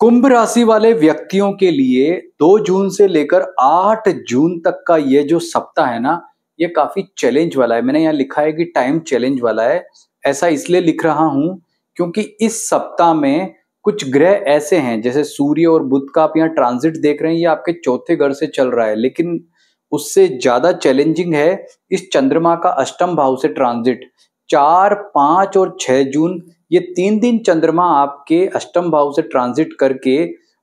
कुंभ राशि वाले व्यक्तियों के लिए 2 जून से लेकर 8 जून तक का ये जो सप्ताह है ना, ये काफी चैलेंज वाला है। मैंने यहाँ लिखा है कि टाइम चैलेंज वाला है। ऐसा इसलिए लिख रहा हूं क्योंकि इस सप्ताह में कुछ ग्रह ऐसे हैं, जैसे सूर्य और बुध का आप यहाँ ट्रांजिट देख रहे हैं, ये आपके चौथे घर से चल रहा है। लेकिन उससे ज्यादा चैलेंजिंग है इस चंद्रमा का अष्टम भाव से ट्रांजिट। 4, 5 और 6 जून ये 3 दिन चंद्रमा आपके अष्टम भाव से ट्रांजिट करके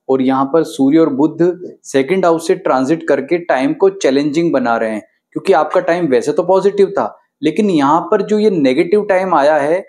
और यहाँ पर सूर्य और बुध सेकंड हाउस से ट्रांजिट करके टाइम को चैलेंजिंग बना रहे हैं। क्योंकि आपका टाइम वैसे तो पॉजिटिव था, लेकिन यहाँ पर जो ये नेगेटिव टाइम आया है,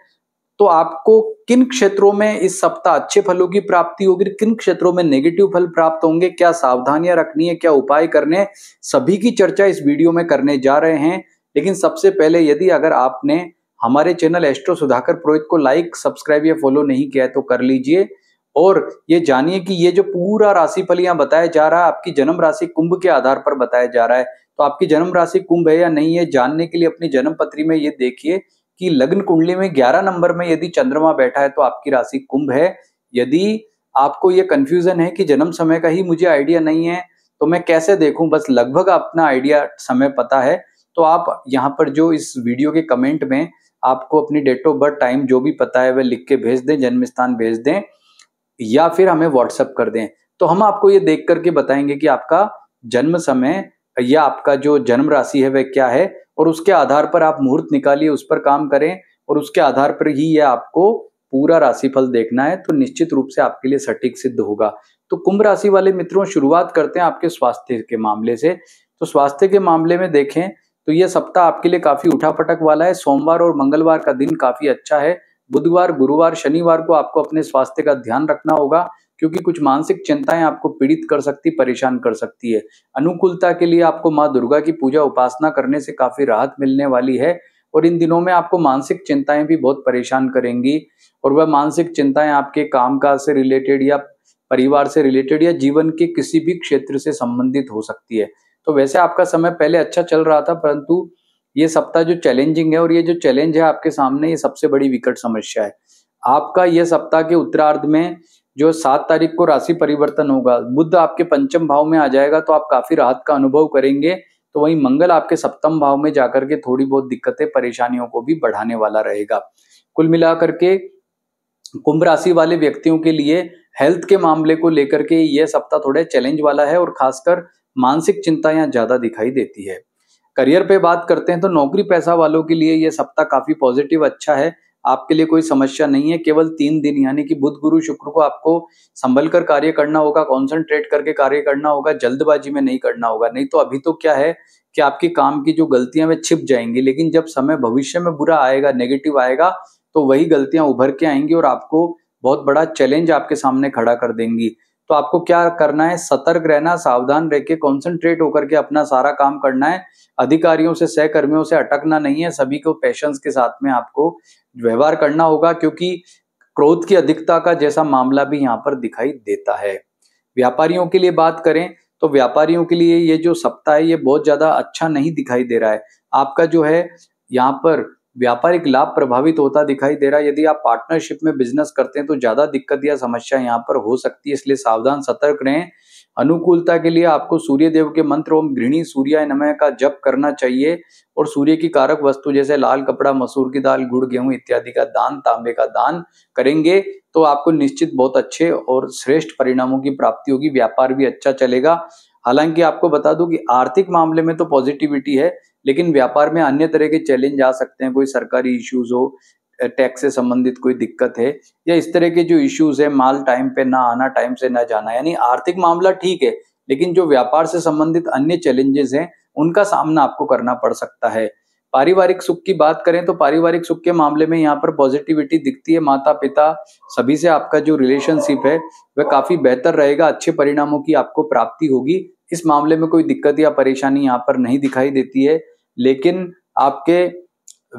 तो आपको किन क्षेत्रों में इस सप्ताह अच्छे फलों की प्राप्ति होगी, किन क्षेत्रों में नेगेटिव फल प्राप्त होंगे, क्या सावधानियां रखनी है, क्या उपाय करने, सभी की चर्चा इस वीडियो में करने जा रहे हैं। लेकिन सबसे पहले, यदि अगर आपने हमारे चैनल एस्ट्रो सुधाकर पुरोहित को लाइक, सब्सक्राइब या फॉलो नहीं किया है तो कर लीजिए। और ये जानिए कि ये जो पूरा राशिफल यहाँ बताया जा रहा है, आपकी जन्म राशि कुंभ के आधार पर बताया जा रहा है। तो आपकी जन्म राशि कुंभ है या नहीं है, जानने के लिए अपनी जन्म पत्री में ये देखिए कि लग्न कुंडली में 11 नंबर में यदि चंद्रमा बैठा है तो आपकी राशि कुंभ है। यदि आपको ये कंफ्यूजन है कि जन्म समय का ही मुझे आइडिया नहीं है तो मैं कैसे देखूं, बस लगभग अपना आइडिया समय पता है, तो आप यहाँ पर जो इस वीडियो के कमेंट में आपको अपनी डेट ऑफ बर्थ, टाइम जो भी पता है वह लिख के भेज दें, जन्म स्थान भेज दें या फिर हमें व्हाट्सएप कर दें। तो हम आपको ये देख करके बताएंगे कि आपका जन्म समय या आपका जो जन्म राशि है वह क्या है, और उसके आधार पर आप मुहूर्त निकालिए, उस पर काम करें और उसके आधार पर ही ये आपको पूरा राशिफल देखना है, तो निश्चित रूप से आपके लिए सटीक सिद्ध होगा। तो कुंभ राशि वाले मित्रों, शुरुआत करते हैं आपके स्वास्थ्य के मामले से। तो स्वास्थ्य के मामले में देखें तो यह सप्ताह आपके लिए काफी उठापटक वाला है। सोमवार और मंगलवार का दिन काफी अच्छा है। बुधवार, गुरुवार, शनिवार को आपको अपने स्वास्थ्य का ध्यान रखना होगा, क्योंकि कुछ मानसिक चिंताएं आपको पीड़ित कर सकती, परेशान कर सकती है। अनुकूलता के लिए आपको माँ दुर्गा की पूजा उपासना करने से काफी राहत मिलने वाली है। और इन दिनों में आपको मानसिक चिंताएं भी बहुत परेशान करेंगी, और वह मानसिक चिंताएं आपके कामकाज से रिलेटेड या परिवार से रिलेटेड या जीवन के किसी भी क्षेत्र से संबंधित हो सकती है। तो वैसे आपका समय पहले अच्छा चल रहा था, परंतु ये सप्ताह जो चैलेंजिंग है, और ये जो चैलेंज है आपके सामने, ये सबसे बड़ी विकट समस्या है। आपका यह सप्ताह के उत्तरार्ध में जो 7 तारीख को राशि परिवर्तन होगा, बुध आपके पंचम भाव में आ जाएगा, तो आप काफी राहत का अनुभव करेंगे। तो वहीं मंगल आपके सप्तम भाव में जाकर के थोड़ी बहुत दिक्कतें, परेशानियों को भी बढ़ाने वाला रहेगा। कुल मिलाकर के कुंभ राशि वाले व्यक्तियों के लिए हेल्थ के मामले को लेकर के यह सप्ताह थोड़ा चैलेंज वाला है, और खासकर मानसिक चिंता यहाँ ज्यादा दिखाई देती है। करियर पे बात करते हैं तो नौकरी पैसा वालों के लिए यह सप्ताह काफी पॉजिटिव अच्छा है। आपके लिए कोई समस्या नहीं है। केवल 3 दिन यानी कि बुध, गुरु, शुक्र को आपको संभल कर कार्य करना होगा, कॉन्सेंट्रेट करके कार्य करना होगा, जल्दबाजी में नहीं करना होगा। नहीं तो अभी तो क्या है कि आपकी काम की जो गलतियां वे छिप जाएंगी, लेकिन जब समय भविष्य में बुरा आएगा, नेगेटिव आएगा, तो वही गलतियां उभर के आएंगी और आपको बहुत बड़ा चैलेंज आपके सामने खड़ा कर देंगी। तो आपको क्या करना है, सतर्क रहना, सावधान रह के कॉन्सेंट्रेट होकर के अपना सारा काम करना है। अधिकारियों से, सहकर्मियों से अटकना नहीं है। सभी को पेशेंस के साथ में आपको व्यवहार करना होगा, क्योंकि क्रोध की अधिकता का जैसा मामला भी यहाँ पर दिखाई देता है। व्यापारियों के लिए बात करें तो व्यापारियों के लिए ये जो सप्ताह है, ये बहुत ज्यादा अच्छा नहीं दिखाई दे रहा है। आपका जो है यहाँ पर व्यापारिक लाभ प्रभावित होता दिखाई दे रहा है। यदि आप पार्टनरशिप में बिजनेस करते हैं तो ज्यादा दिक्कत या समस्या यहाँ पर हो सकती है, इसलिए सावधान, सतर्क रहें। अनुकूलता के लिए आपको सूर्य देव के मंत्र ओम गृहिणी सूर्याय नमः का जप करना चाहिए, और सूर्य की कारक वस्तु जैसे लाल कपड़ा, मसूर की दाल, गुड़, गेहूं इत्यादि का दान, तांबे का दान करेंगे तो आपको निश्चित बहुत अच्छे और श्रेष्ठ परिणामों की प्राप्ति होगी। व्यापार भी अच्छा चलेगा। हालांकि आपको बता दूं कि आर्थिक मामले में तो पॉजिटिविटी है, लेकिन व्यापार में अन्य तरह के चैलेंज आ सकते हैं। कोई सरकारी इश्यूज हो, टैक्स से संबंधित कोई दिक्कत है, या इस तरह के जो इश्यूज है, माल टाइम पे ना आना, टाइम से ना जाना, यानी आर्थिक मामला ठीक है, लेकिन जो व्यापार से संबंधित अन्य चैलेंजेस हैं उनका सामना आपको करना पड़ सकता है। पारिवारिक सुख की बात करें तो पारिवारिक सुख के मामले में यहाँ पर पॉजिटिविटी दिखती है। माता पिता सभी से आपका जो रिलेशनशिप है वह काफी बेहतर रहेगा, अच्छे परिणामों की आपको प्राप्ति होगी। इस मामले में कोई दिक्कत या परेशानी यहाँ पर नहीं दिखाई देती है। लेकिन आपके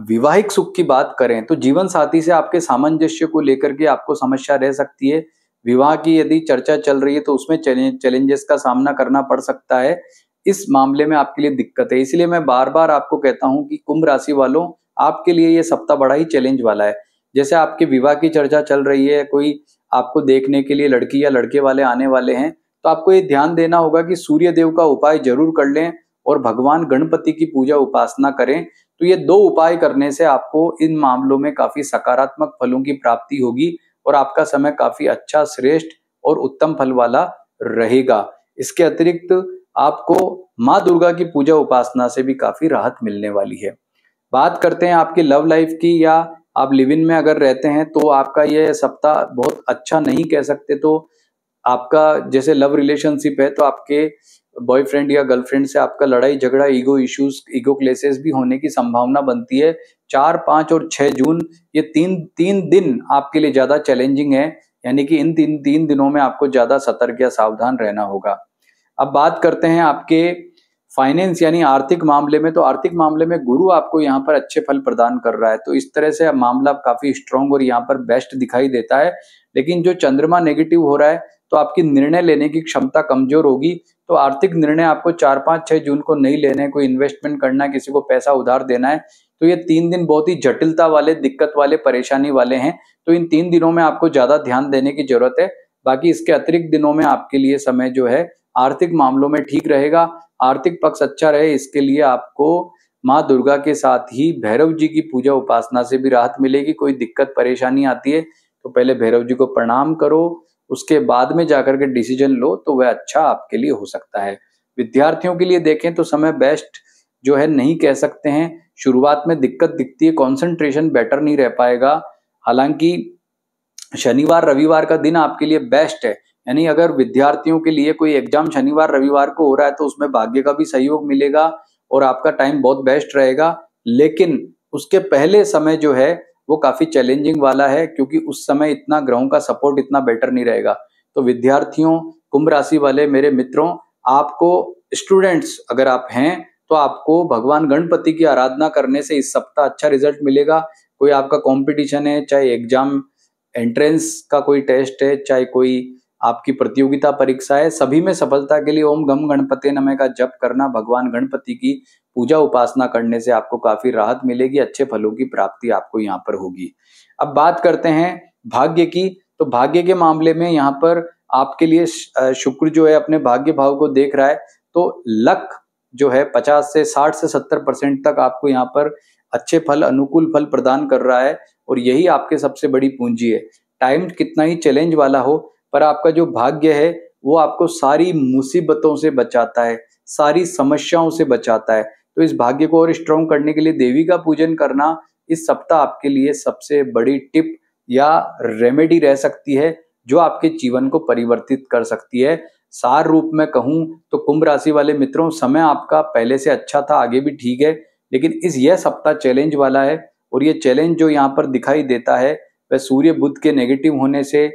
विवाहिक सुख की बात करें तो जीवन साथी से आपके सामंजस्य को लेकर के आपको समस्या रह सकती है। विवाह की यदि चर्चा चल रही है तो उसमें चैलेंजेस का सामना करना पड़ सकता है। इस मामले में आपके लिए दिक्कत है। इसलिए मैं बार बार आपको कहता हूं कि कुंभ राशि वालों, आपके लिए ये सप्ताह बड़ा ही चैलेंज वाला है। जैसे आपके विवाह की चर्चा चल रही है, कोई आपको देखने के लिए लड़की या लड़के वाले आने वाले हैं, तो आपको ये ध्यान देना होगा कि सूर्य देव का उपाय जरूर कर लें और भगवान गणपति की पूजा उपासना करें। तो ये 2 उपाय करने से आपको इन मामलों में काफी सकारात्मक फलों की प्राप्ति होगी और आपका समय काफी अच्छा, श्रेष्ठ और उत्तम फल वाला रहेगा। इसके अतिरिक्त आपको माँ दुर्गा की पूजा उपासना से भी काफी राहत मिलने वाली है। बात करते हैं आपकी लव लाइफ की, या आप लिव इन में अगर रहते हैं तो आपका ये सप्ताह बहुत अच्छा नहीं कह सकते। तो आपका जैसे लव रिलेशनशिप है तो आपके बॉयफ्रेंड या गर्लफ्रेंड से आपका लड़ाई झगड़ा, ईगो इश्यूज, ईगो क्लेशेस भी होने की संभावना बनती है। 4, 5 और 6 जून ये तीन दिन आपके लिए ज्यादा चैलेंजिंग है, यानी कि इन तीन दिनों में आपको ज्यादा सतर्क या सावधान रहना होगा। अब बात करते हैं आपके फाइनेंस यानी आर्थिक मामले में। तो आर्थिक मामले में गुरु आपको यहाँ पर अच्छे फल प्रदान कर रहा है, तो इस तरह से मामला काफी स्ट्रांग और यहाँ पर बेस्ट दिखाई देता है। लेकिन जो चंद्रमा नेगेटिव हो रहा है तो आपकी निर्णय लेने की क्षमता कमजोर होगी। तो आर्थिक निर्णय आपको 4, 5, 6 जून को नहीं लेने, कोई इन्वेस्टमेंट करना है, किसी को पैसा उधार देना है, तो ये 3 दिन बहुत ही जटिलता वाले, दिक्कत वाले, परेशानी वाले हैं। तो इन 3 दिनों में आपको ज्यादा ध्यान देने की जरूरत है। बाकी इसके अतिरिक्त दिनों में आपके लिए समय जो है आर्थिक मामलों में ठीक रहेगा। आर्थिक पक्ष अच्छा रहे, इसके लिए आपको माँ दुर्गा के साथ ही भैरव जी की पूजा उपासना से भी राहत मिलेगी। कोई दिक्कत परेशानी आती है तो पहले भैरव जी को प्रणाम करो, उसके बाद में जाकर के डिसीजन लो, तो वह अच्छा आपके लिए हो सकता है। विद्यार्थियों के लिए देखें तो समय बेस्ट जो है नहीं कह सकते हैं। शुरुआत में दिक्कत दिखती है, कंसंट्रेशन बेटर नहीं रह पाएगा। हालांकि शनिवार रविवार का दिन आपके लिए बेस्ट है, यानी अगर विद्यार्थियों के लिए कोई एग्जाम शनिवार रविवार को हो रहा है तो उसमें भाग्य का भी सहयोग मिलेगा और आपका टाइम बहुत बेस्ट रहेगा। लेकिन उसके पहले समय जो है वो काफी चैलेंजिंग वाला है, क्योंकि उस समय इतना ग्रहों का सपोर्ट इतना बेटर नहीं रहेगा। तो विद्यार्थियों, कुंभ राशि वाले मेरे मित्रों, आपको स्टूडेंट्स अगर आप हैं तो आपको भगवान गणपति की आराधना करने से इस सप्ताह अच्छा रिजल्ट मिलेगा। कोई आपका कंपटीशन है, चाहे एग्जाम एंट्रेंस का कोई टेस्ट है, चाहे कोई आपकी प्रतियोगिता परीक्षा है, सभी में सफलता के लिए ओम गम गणपते नमः का जप करना, भगवान गणपति की पूजा उपासना करने से आपको काफी राहत मिलेगी, अच्छे फलों की प्राप्ति आपको यहाँ पर होगी। अब बात करते हैं भाग्य की। तो भाग्य के मामले में यहाँ पर आपके लिए शुक्र जो है अपने भाग्य भाव को देख रहा है, तो लक जो है 50 से 60 से 70% तक आपको यहाँ पर अच्छे फल, अनुकूल फल प्रदान कर रहा है और यही आपके सबसे बड़ी पूंजी है। टाइम कितना ही चैलेंज वाला हो, पर आपका जो भाग्य है वो आपको सारी मुसीबतों से बचाता है, सारी समस्याओं से बचाता है। तो इस भाग्य को और स्ट्रॉन्ग करने के लिए देवी का पूजन करना इस सप्ताह आपके लिए सबसे बड़ी टिप या रेमेडी रह सकती है, जो आपके जीवन को परिवर्तित कर सकती है। सार रूप में कहूं तो कुंभ राशि वाले मित्रों, समय आपका पहले से अच्छा था, आगे भी ठीक है, लेकिन यह सप्ताह चैलेंज वाला है। और ये चैलेंज जो यहाँ पर दिखाई देता है वह सूर्य बुध के नेगेटिव होने से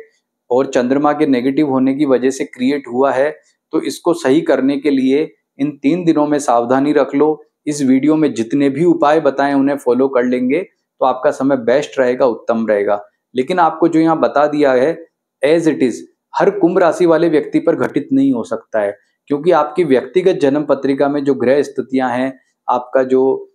और चंद्रमा के नेगेटिव होने की वजह से क्रिएट हुआ है। तो इसको सही करने के लिए इन 3 दिनों में सावधानी रख लो। इस वीडियो में जितने भी उपाय बताएं उन्हें फॉलो कर लेंगे तो आपका समय बेस्ट रहेगा, उत्तम रहेगा। लेकिन आपको जो यहाँ बता दिया है एज इट इज हर कुंभ राशि वाले व्यक्ति पर घटित नहीं हो सकता है, क्योंकि आपकी व्यक्तिगत जन्म पत्रिका में जो ग्रह स्थितियां हैं, आपका जो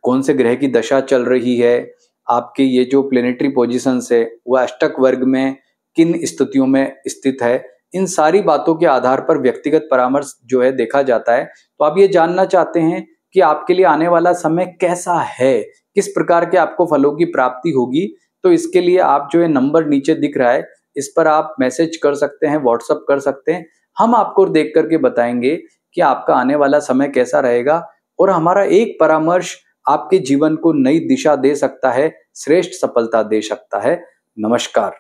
कौन से ग्रह की दशा चल रही है, आपके ये जो प्लेनेटरी पोजिशंस है वह अष्टक वर्ग में किन स्थितियों में स्थित है, इन सारी बातों के आधार पर व्यक्तिगत परामर्श जो है देखा जाता है। तो आप ये जानना चाहते हैं कि आपके लिए आने वाला समय कैसा है, किस प्रकार के आपको फलों की प्राप्ति होगी, तो इसके लिए आप जो है नंबर नीचे दिख रहा है, इस पर आप मैसेज कर सकते हैं, व्हाट्सअप कर सकते हैं। हम आपको देख करके बताएंगे कि आपका आने वाला समय कैसा रहेगा और हमारा एक परामर्श आपके जीवन को नई दिशा दे सकता है, श्रेष्ठ सफलता दे सकता है। नमस्कार।